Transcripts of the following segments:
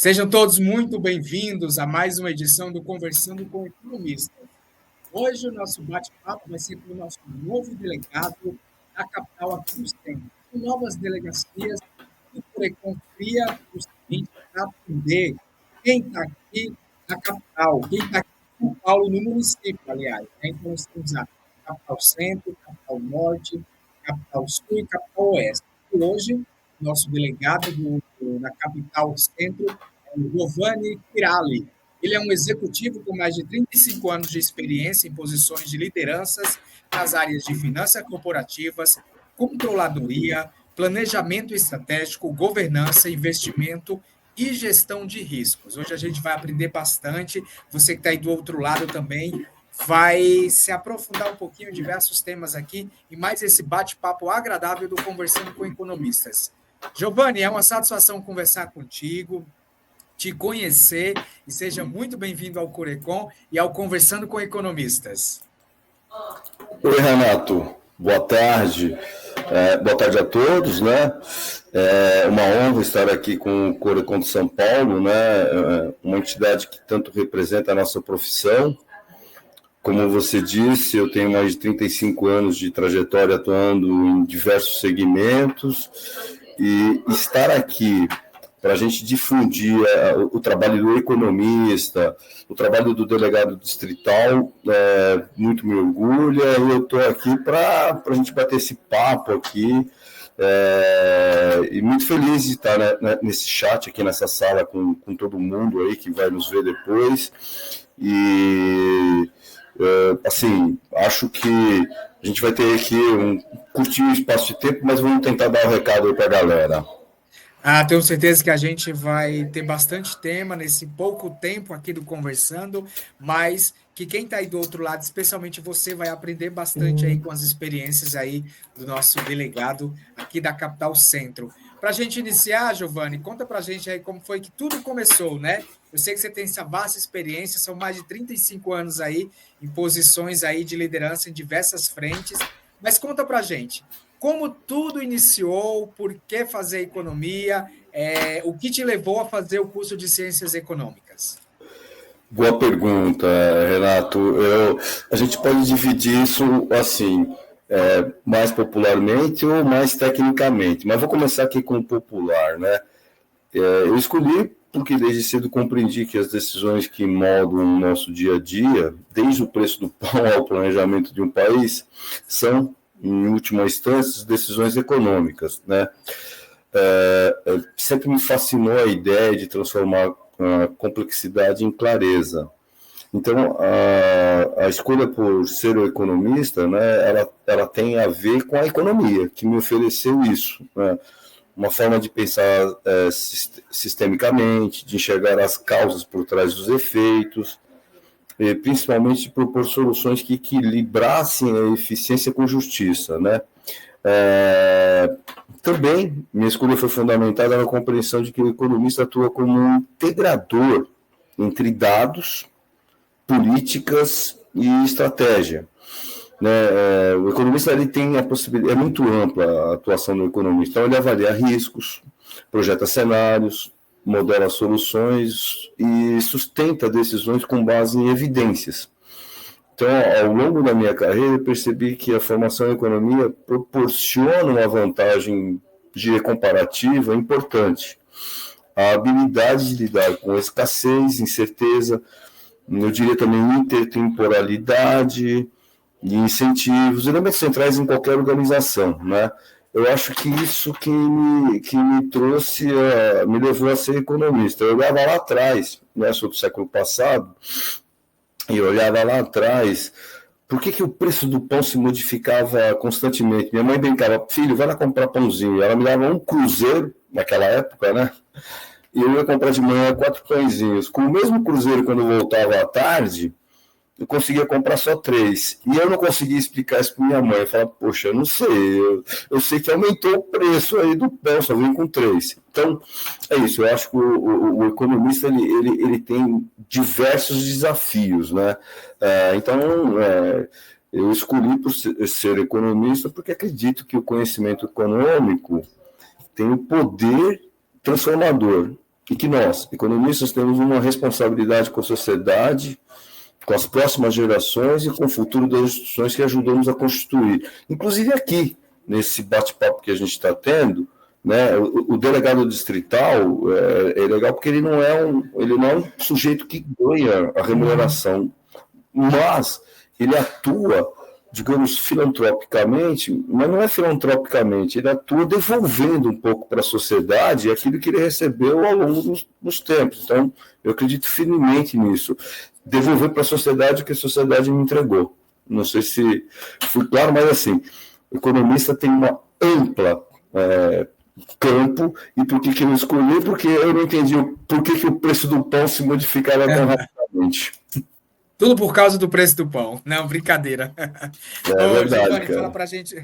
Sejam todos muito bem-vindos a mais uma edição do Conversando com Economistas. Hoje o nosso bate-papo vai ser com o nosso novo delegado da capital aqui do centro. Com novas delegacias, o Corecon cria justamente para atender quem está aqui na capital, quem está aqui em São Paulo, no município, aliás. Né? Então, nós temos a capital centro, capital norte, capital sul e capital oeste. E hoje, nosso delegado na capital centro é o Giovanni Pirali. Ele é um executivo com mais de 35 anos de experiência em posições de lideranças nas áreas de finanças corporativas, controladoria, planejamento estratégico, governança, investimento e gestão de riscos. Hoje a gente vai aprender bastante. Você que está aí do outro lado também vai se aprofundar um pouquinho em diversos temas aqui e mais esse bate-papo agradável do Conversando com Economistas. Giovanni, é uma satisfação conversar contigo, te conhecer e seja muito bem-vindo ao Corecon e ao Conversando com Economistas. Oi, Renato. Boa tarde. Boa tarde a todos, né? É uma honra estar aqui com o Corecon de São Paulo, né? Uma entidade que tanto representa a nossa profissão. Como você disse, eu tenho mais de 35 anos de trajetória atuando em diversos segmentos e estar aqui para a gente difundir o trabalho do economista, o trabalho do delegado distrital, muito me orgulha, e eu estou aqui para a gente bater esse papo aqui, e muito feliz de estar nesse chat aqui, nessa sala com todo mundo aí que vai nos ver depois, e assim, acho que a gente vai ter aqui um curtinho espaço de tempo, mas vamos tentar dar um recado aí para a galera. Tenho certeza que a gente vai ter bastante tema nesse pouco tempo aqui do Conversando, mas que quem está aí do outro lado, especialmente você, vai aprender bastante aí com as experiências aí do nosso delegado aqui da Capital Centro. Para a gente iniciar, Giovanni, conta para a gente aí como foi que tudo começou, né? Eu sei que você tem essa vasta experiência, são mais de 35 anos aí em posições aí de liderança em diversas frentes, mas conta para a gente. Como tudo iniciou, por que fazer economia, o que te levou a fazer o curso de Ciências Econômicas? Boa pergunta, Renato. A gente pode dividir isso assim, mais popularmente ou mais tecnicamente, mas vou começar aqui com o popular, né? Eu escolhi porque desde cedo compreendi que as decisões que moldam o nosso dia a dia, desde o preço do pão ao planejamento de um país, são, em última instância, decisões econômicas, né? Sempre me fascinou a ideia de transformar a complexidade em clareza. Então, a escolha por ser o economista, né, ela tem a ver com a economia, que me ofereceu isso, né? Uma forma de pensar sistemicamente, de enxergar as causas por trás dos efeitos, e principalmente de propor soluções que equilibrassem a eficiência com justiça, né? Também, minha escolha foi fundamentada na compreensão de que o economista atua como um integrador entre dados, políticas e estratégia. Né? O economista ele tem a possibilidade, é muito ampla a atuação do economista, então ele avalia riscos, projeta cenários, modela soluções e sustenta decisões com base em evidências. Então, ao longo da minha carreira, eu percebi que a formação em economia proporciona uma vantagem de comparativa importante. A habilidade de lidar com escassez, incerteza, eu diria também intertemporalidade e incentivos, elementos centrais em qualquer organização, né? Eu acho que isso que me trouxe, me levou a ser economista. Eu olhava lá atrás, né, sobre o século passado, e eu olhava lá atrás, por que o preço do pão se modificava constantemente? Minha mãe brincava, filho, vai lá comprar pãozinho. Ela me dava um cruzeiro, naquela época, né? E eu ia comprar de manhã 4 pãezinhos. Com o mesmo cruzeiro, quando eu voltava à tarde, eu conseguia comprar só 3. E eu não conseguia explicar isso para minha mãe. Eu falava, poxa, eu não sei. Eu sei que aumentou o preço aí do pão, só vem com 3. Então, é isso. Eu acho que o economista ele tem diversos desafios, né? Então, eu escolhi por ser economista porque acredito que o conhecimento econômico tem o poder transformador. e que nós, economistas, temos uma responsabilidade com a sociedade, com as próximas gerações e com o futuro das instituições que ajudamos a constituir. Inclusive aqui, nesse bate-papo que a gente está tendo, né, o delegado distrital é legal porque ele não é um sujeito que ganha a remuneração, mas ele atua, digamos, filantropicamente, mas não é filantropicamente, ele atua devolvendo um pouco para a sociedade aquilo que ele recebeu ao longo dos tempos. Então, eu acredito firmemente nisso. Devolver para a sociedade o que a sociedade me entregou. Não sei se fui claro, mas assim, o economista tem uma ampla campo, e por que eu escolhi? Porque eu não entendi por que o preço do pão se modificaria tão rapidamente. Tudo por causa do preço do pão. Não, brincadeira. Verdade, Giovanni, cara. fala pra gente.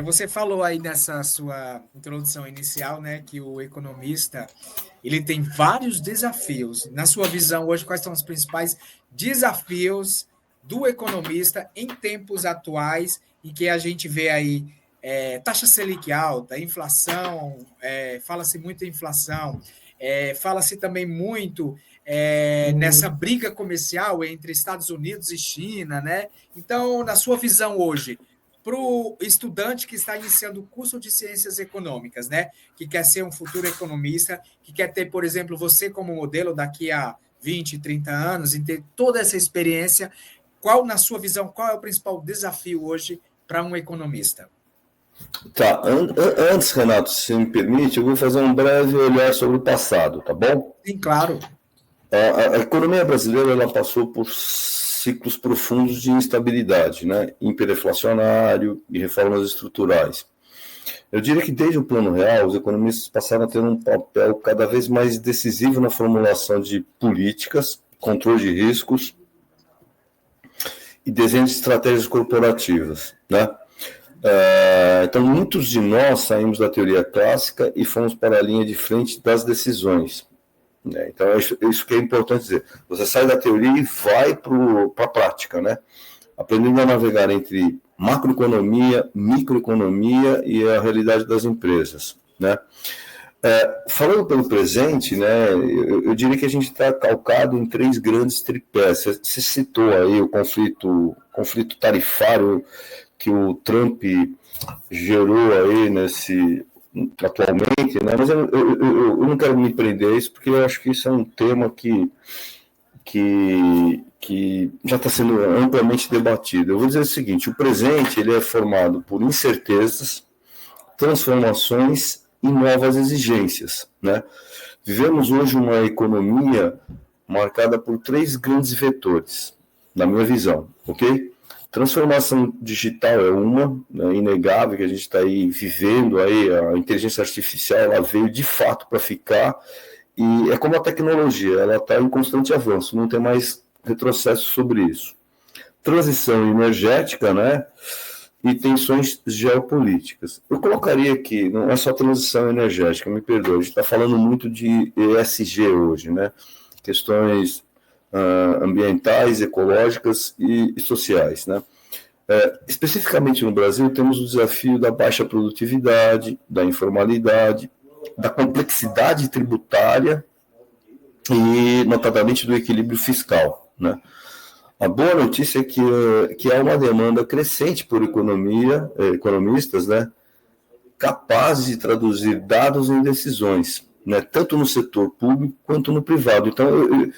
Você falou aí nessa sua introdução inicial, né, que o economista ele tem vários desafios. Na sua visão hoje, quais são os principais desafios do economista em tempos atuais, em que a gente vê aí taxa Selic alta, inflação, fala-se muito em inflação, fala-se também muito nessa briga comercial entre Estados Unidos e China, né? Então, na sua visão hoje, para o estudante que está iniciando o curso de Ciências Econômicas, né? Que quer ser um futuro economista, que quer ter, por exemplo, você como modelo daqui a 20, 30 anos, e ter toda essa experiência, na sua visão, qual é o principal desafio hoje para um economista? Tá, antes, Renato, se me permite, eu vou fazer um breve olhar sobre o passado, tá bom? Sim, claro. A economia brasileira ela passou por ciclos profundos de instabilidade, né? Hiperinflacionário e reformas estruturais. Eu diria que desde o Plano Real, os economistas passaram a ter um papel cada vez mais decisivo na formulação de políticas, controle de riscos e desenho de estratégias corporativas, né? Então, muitos de nós saímos da teoria clássica e fomos para a linha de frente das decisões. Então, isso que é importante dizer. Você sai da teoria e vai para a prática, né? Aprendendo a navegar entre macroeconomia, microeconomia e a realidade das empresas, né? Falando pelo presente, né, eu diria que a gente está calcado em 3 grandes tripés. Você citou aí o conflito tarifário que o Trump gerou aí atualmente, né? Mas eu não quero me prender a isso, porque eu acho que isso é um tema que já está sendo amplamente debatido. Eu vou dizer o seguinte: o presente ele é formado por incertezas, transformações e novas exigências, né? Vivemos hoje uma economia marcada por 3 grandes vetores, na minha visão, ok? Transformação digital é uma, né, inegável, que a gente está aí vivendo, aí, a inteligência artificial ela veio de fato para ficar, e é como a tecnologia, ela está em constante avanço, não tem mais retrocesso sobre isso. Transição energética, né, e tensões geopolíticas. Eu colocaria aqui, não é só transição energética, me perdoe, a gente está falando muito de ESG hoje, né, questões ambientais, ecológicas e sociais, né? Especificamente no Brasil, temos o desafio da baixa produtividade, da informalidade, da complexidade tributária e, notadamente, do equilíbrio fiscal, né? A boa notícia é que há uma demanda crescente por economistas, né, capazes de traduzir dados em decisões, né, tanto no setor público quanto no privado. Então,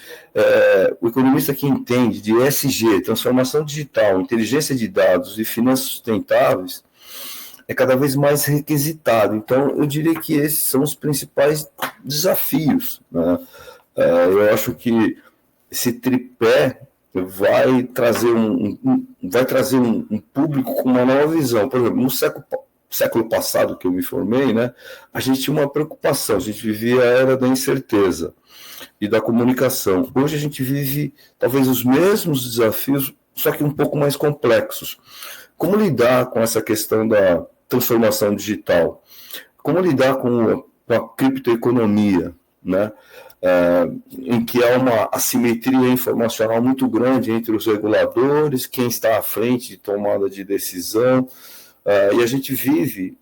o economista que entende de ESG, transformação digital, inteligência de dados e finanças sustentáveis, é cada vez mais requisitado. Então, eu diria que esses são os principais desafios, né? Eu acho que esse tripé vai trazer um público com uma nova visão. Por exemplo, no século passado que eu me formei, né, a gente tinha uma preocupação, a gente vivia a era da incerteza e da comunicação. Hoje a gente vive talvez os mesmos desafios, só que um pouco mais complexos. Como lidar com essa questão da transformação digital? Como lidar com a criptoeconomia, né? Em que há uma assimetria informacional muito grande entre os reguladores, quem está à frente de tomada de decisão, e a gente vive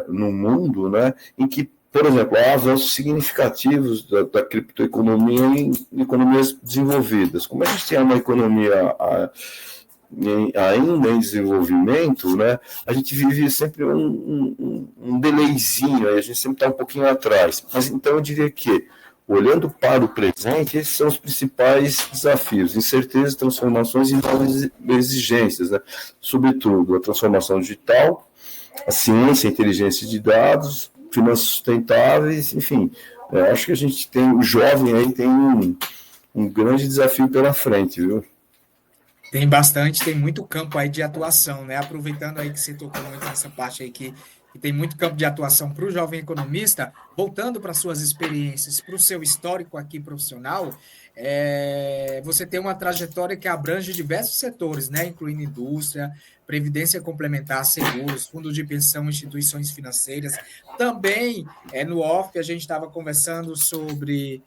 num mundo, né, em que por exemplo, há avanços significativos da criptoeconomia em economias desenvolvidas. Como a gente tem uma economia ainda em desenvolvimento, né, a gente vive sempre um delayzinho, a gente sempre está um pouquinho atrás. Mas então eu diria que, olhando para o presente, esses são os principais desafios: incertezas, transformações e novas exigências, né? Sobretudo a transformação digital, a ciência, a inteligência de dados, finanças sustentáveis, enfim. Acho que a gente tem, o jovem aí tem um grande desafio pela frente, viu? Tem bastante, tem muito campo aí de atuação, né? Aproveitando aí que você tocou muito nessa parte aí que tem muito campo de atuação para o jovem economista, voltando para suas experiências, para o seu histórico aqui profissional, você tem uma trajetória que abrange diversos setores, né? Incluindo indústria, previdência complementar, seguros, fundos de pensão, instituições financeiras. Também, no off, a gente estava conversando sobre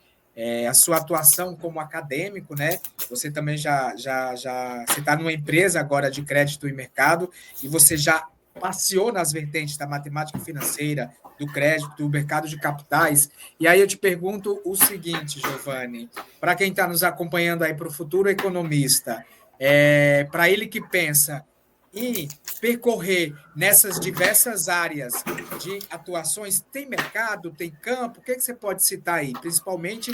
a sua atuação como acadêmico, né? Você também você está numa empresa agora de crédito e mercado e você já passeou nas vertentes da matemática financeira, do crédito, do mercado de capitais. E aí eu te pergunto o seguinte, Giovanni, para quem está nos acompanhando aí para o futuro economista, para ele que pensa em percorrer nessas diversas áreas de atuações, tem mercado, tem campo, o que você pode citar aí? Principalmente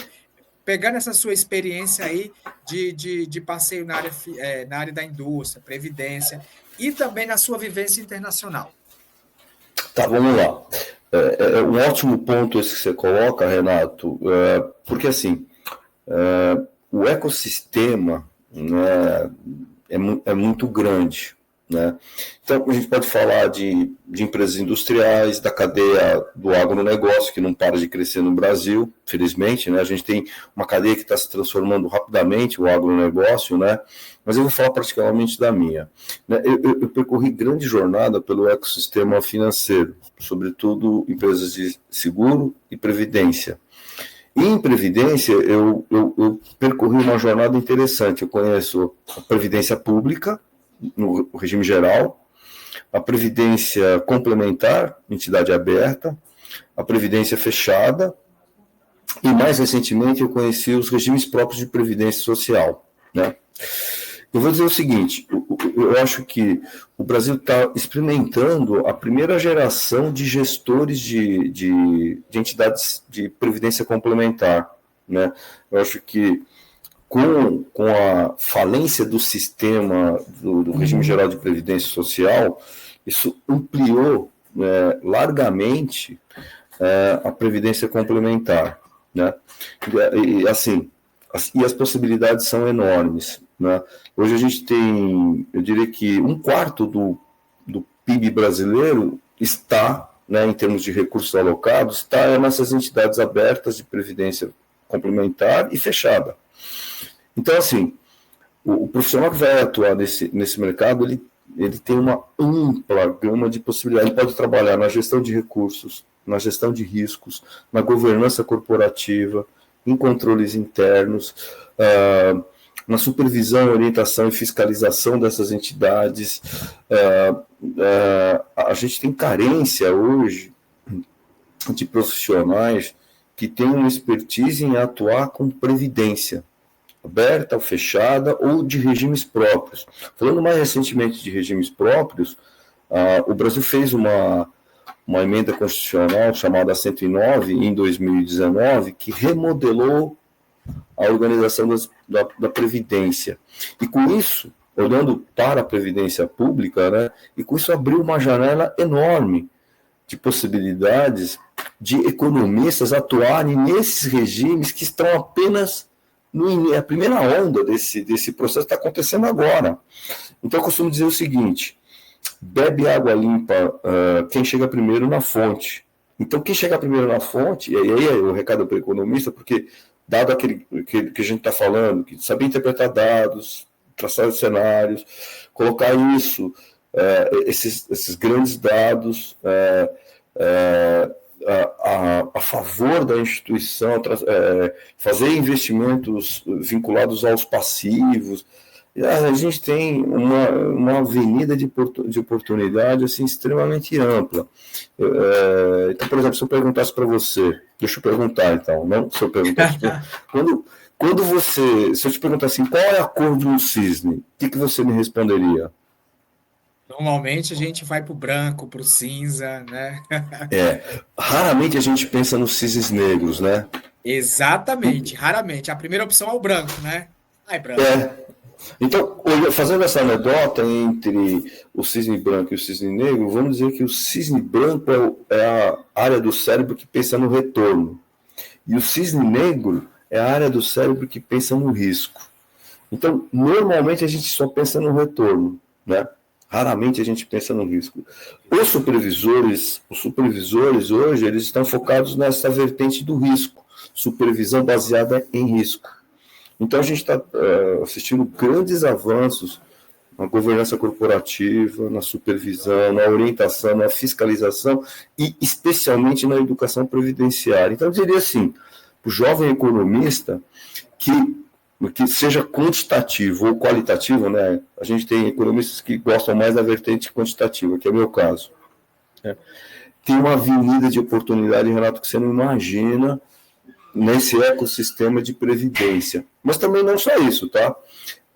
pegando essa sua experiência aí de passeio na área da indústria, previdência, e também na sua vivência internacional. Tá, vamos lá. É um ótimo ponto esse que você coloca, Renato, porque assim, o ecossistema, né, é muito grande, né? Então, a gente pode falar de empresas industriais, da cadeia do agronegócio, que não para de crescer no Brasil, felizmente, né? A gente tem uma cadeia que está se transformando rapidamente, o agronegócio, né? Mas eu vou falar particularmente da minha. Eu percorri grande jornada pelo ecossistema financeiro, sobretudo empresas de seguro e previdência. E em previdência, eu percorri uma jornada interessante. Eu conheço a previdência pública, no regime geral, a previdência complementar, entidade aberta, a previdência fechada, e mais recentemente eu conheci os regimes próprios de previdência social, né? Eu vou dizer o seguinte, eu acho que o Brasil está experimentando a primeira geração de gestores de entidades de previdência complementar, né? Eu acho que com a falência do sistema do regime geral de previdência social, isso ampliou largamente a previdência complementar, né? E assim, as possibilidades são enormes, né? Hoje a gente tem, eu diria que 1/4 do PIB brasileiro está, né, em termos de recursos alocados, está nessas entidades abertas de previdência complementar e fechada. Então, assim, o profissional que vai atuar nesse mercado, ele tem uma ampla gama de possibilidades. Ele pode trabalhar na gestão de recursos, na gestão de riscos, na governança corporativa, em controles internos, na supervisão, orientação e fiscalização dessas entidades. A gente tem carência hoje de profissionais que têm uma expertise em atuar com previdência aberta ou fechada, ou de regimes próprios. Falando mais recentemente de regimes próprios, o Brasil fez uma emenda constitucional chamada 109, em 2019, que remodelou a organização da Previdência. E com isso, olhando para a Previdência Pública, né, e com isso abriu uma janela enorme de possibilidades de economistas atuarem nesses regimes que estão apenas a primeira onda desse processo está acontecendo agora. Então, eu costumo dizer o seguinte: bebe água limpa quem chega primeiro na fonte. Então, quem chega primeiro na fonte, e aí é o recado para o economista, porque, dado aquele que a gente está falando, que saber interpretar dados, traçar os cenários, colocar isso, esses grandes dados, a favor da instituição, fazer investimentos vinculados aos passivos, A gente tem uma avenida de oportunidade assim, extremamente ampla. Então, por exemplo, se eu perguntasse para você, deixa eu perguntar então, não se eu perguntasse, quando você, se eu te perguntar assim, qual é a cor de um cisne, o que você me responderia? Normalmente a gente vai para o branco, para o cinza, né? Raramente a gente pensa nos cisnes negros, né? Exatamente, raramente. A primeira opção é o branco, né? Ai, branco. É, então, fazendo essa anedota entre o cisne branco e o cisne negro, vamos dizer que o cisne branco é a área do cérebro que pensa no retorno, e o cisne negro é a área do cérebro que pensa no risco. Então, normalmente a gente só pensa no retorno, né? Raramente a gente pensa no risco. Os supervisores hoje, eles estão focados nessa vertente do risco, supervisão baseada em risco. Então, a gente está assistindo grandes avanços na governança corporativa, na supervisão, na orientação, na fiscalização e, especialmente, na educação previdenciária. Então, eu diria assim, o jovem economista que seja quantitativo ou qualitativo, né? A gente tem economistas que gostam mais da vertente quantitativa, que é o meu caso. Né? Tem uma avenida de oportunidade, Renato, que você não imagina nesse ecossistema de previdência. Mas também não só isso, tá?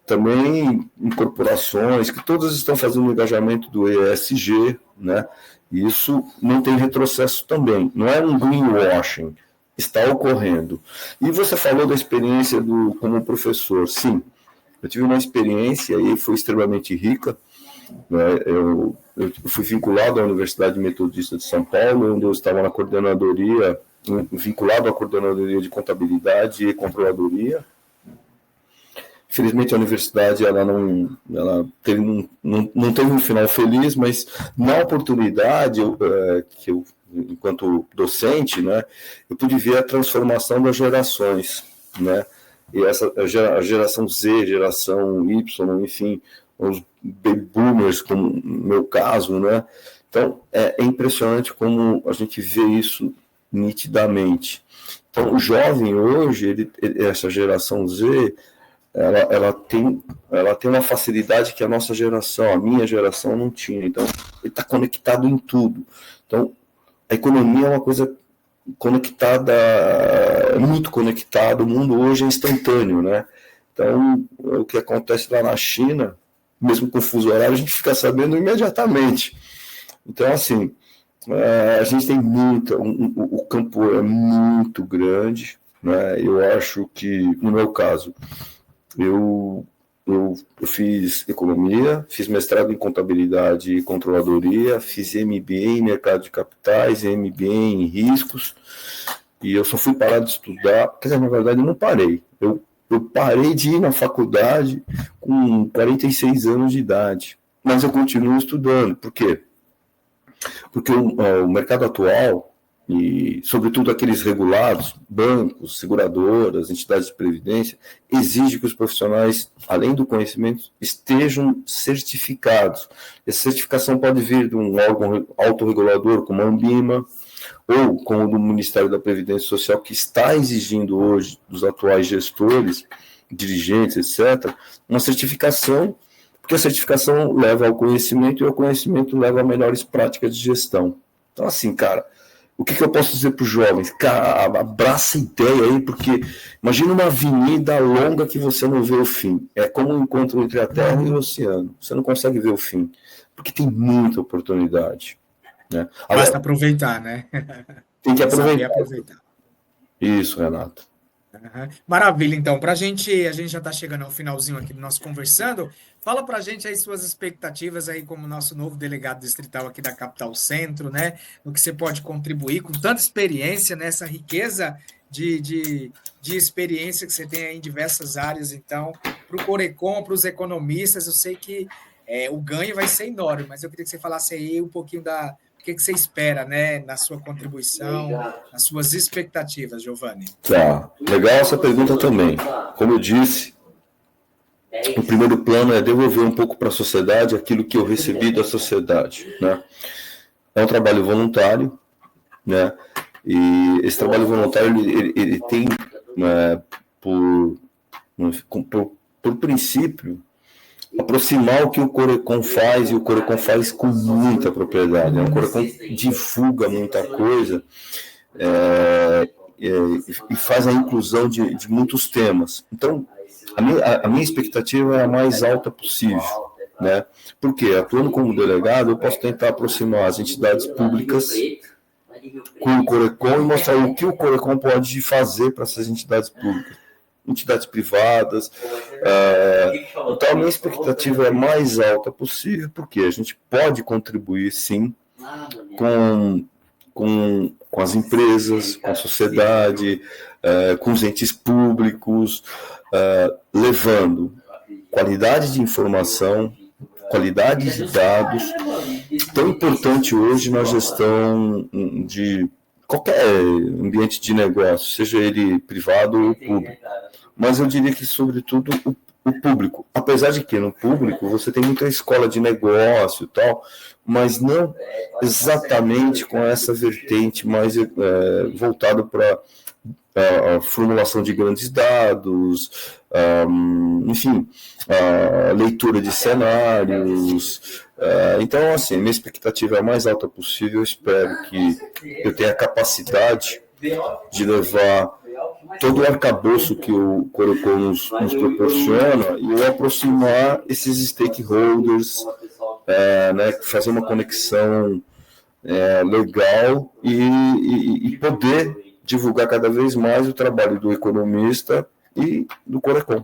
Também em corporações, que todas estão fazendo o engajamento do ESG, né? E isso não tem retrocesso também. Não é um greenwashing, está ocorrendo. E você falou da experiência como professor. Sim, eu tive uma experiência e foi extremamente rica. Né? Eu fui vinculado à Universidade Metodista de São Paulo, onde eu estava na coordenadoria, vinculado à coordenadoria de contabilidade e controladoria. Infelizmente, a universidade ela não teve um final feliz, mas na oportunidade que eu, enquanto docente, né, eu pude ver a transformação das gerações, né, e a geração Z, geração Y, enfim, os baby boomers, como no meu caso, né. Então, é impressionante como a gente vê isso nitidamente. Então, o jovem hoje, essa geração Z, ela tem uma facilidade que a nossa geração, a minha geração, não tinha. Então, ele está conectado em tudo. Então, a economia é uma coisa conectada, muito conectada. O mundo hoje é instantâneo, né? Então, o que acontece lá na China, mesmo com o fuso horário, a gente fica sabendo imediatamente. Então, assim, a gente tem o campo é muito grande, né? Eu acho que, no meu caso, eu fiz economia, fiz mestrado em contabilidade e controladoria, fiz MBA em mercado de capitais, MBA em riscos, e eu só fui parar de estudar, quer dizer, na verdade eu não parei, eu parei de ir na faculdade com 46 anos de idade, mas eu continuo estudando. Por quê? Porque o mercado atual, e sobretudo aqueles regulados, bancos, seguradoras, entidades de previdência, exige que os profissionais, além do conhecimento, estejam certificados. Essa certificação pode vir de um órgão autorregulador, como a Anbima, ou como do Ministério da Previdência Social, que está exigindo hoje dos atuais gestores, dirigentes, etc., uma certificação, porque a certificação leva ao conhecimento e o conhecimento leva a melhores práticas de gestão. Então, assim, cara, o que eu posso dizer para os jovens? Cara, abraça a ideia aí, porque imagina uma avenida longa que você não vê o fim. É como um encontro entre a Terra e o oceano. Você não consegue ver o fim, porque tem muita oportunidade. Né? Basta aproveitar, né? Tem que Saber aproveitar. aproveitar. Isso, Renato. Uhum. Maravilha, então. A gente já está chegando ao finalzinho aqui do nosso conversando. Fala para a gente aí suas expectativas aí como nosso novo delegado distrital aqui da Capital Centro, né? No que você pode contribuir com tanta experiência, nessa riqueza de experiência que você tem aí em diversas áreas. Então, para o Corecon, para os economistas, eu sei que o ganho vai ser enorme, mas eu queria que você falasse aí um pouquinho o que você espera, né? Na sua contribuição, nas suas expectativas, Giovanni. Tá, legal essa pergunta também. Como eu disse, o primeiro plano é devolver um pouco para a sociedade aquilo que eu recebi da sociedade, né? É um trabalho voluntário, né? E esse trabalho voluntário ele tem, né, por princípio, aproximar o que o Corecon faz, e o Corecon faz com muita propriedade. O Corecon divulga muita coisa e faz a inclusão de muitos temas. Então, a minha expectativa é a mais alta possível, né? Porque, atuando como delegado, eu posso tentar aproximar as entidades públicas com o Corecon e mostrar o que o Corecon pode fazer para essas entidades públicas, entidades privadas. Então, a minha expectativa é a mais alta possível, porque a gente pode contribuir, sim, com as empresas, com a sociedade, com os entes públicos, levando qualidade de informação, qualidade de dados, tão importante hoje na gestão de qualquer ambiente de negócio, seja ele privado ou público. Mas eu diria que, sobretudo, o público. Apesar de que no público você tem muita escola de negócio e tal, mas não exatamente com essa vertente mais voltada para a formulação de grandes dados, enfim, a leitura de cenários. Então, assim, minha expectativa é a mais alta possível. Eu espero que eu tenha a capacidade de levar todo o arcabouço que o Corecon nos proporciona e eu aproximar esses stakeholders, né, fazer uma conexão legal e poder divulgar cada vez mais o trabalho do economista e do Corecon.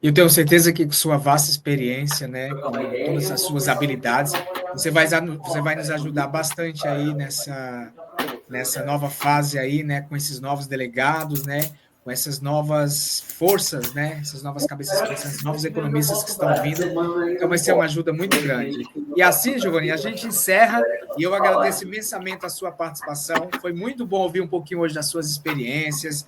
Eu tenho certeza que com sua vasta experiência, né, com todas as suas habilidades, você vai nos ajudar bastante aí nessa nova fase aí, né, com esses novos delegados, né, com essas novas forças, né, essas novas cabeças, esses novos economistas que estão vindo. Então vai ser uma ajuda muito grande. E assim, Giovanni, a gente encerra e eu agradeço imensamente a sua participação. Foi muito bom ouvir um pouquinho hoje das suas experiências,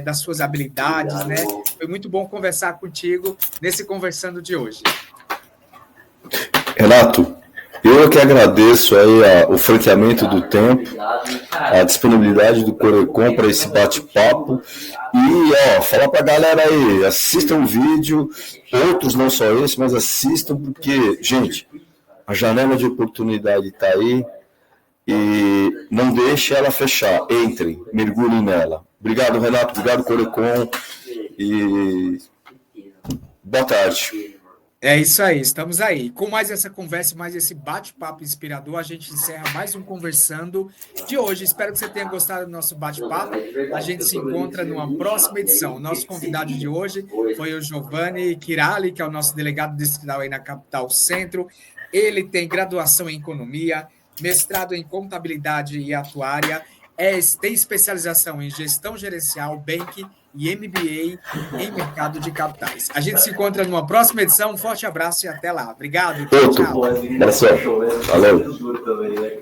das suas habilidades, né? Foi muito bom conversar contigo nesse Conversando de hoje. Renato, eu que agradeço aí o franqueamento do tempo, a disponibilidade do Corecon para esse bate-papo e falar para a galera aí, assistam o vídeo, outros não só esse, mas assistam porque, gente, a janela de oportunidade está aí e não deixe ela fechar, entrem, mergulhem nela. Obrigado, Renato, obrigado, Corecon e boa tarde. É isso aí, estamos aí. Com mais essa conversa, mais esse bate-papo inspirador, a gente encerra mais um Conversando de hoje. Espero que você tenha gostado do nosso bate-papo. A gente se encontra numa próxima edição. O nosso convidado de hoje foi o Giovanni Chirali, que é o nosso delegado distrital aí na Capital Centro. Ele tem graduação em Economia, mestrado em Contabilidade e Atuária, tem especialização em Gestão Gerencial, Banking e MBA em Mercado de Capitais. A gente se encontra numa próxima edição. Um forte abraço e até lá. Obrigado. Tchau. Valeu.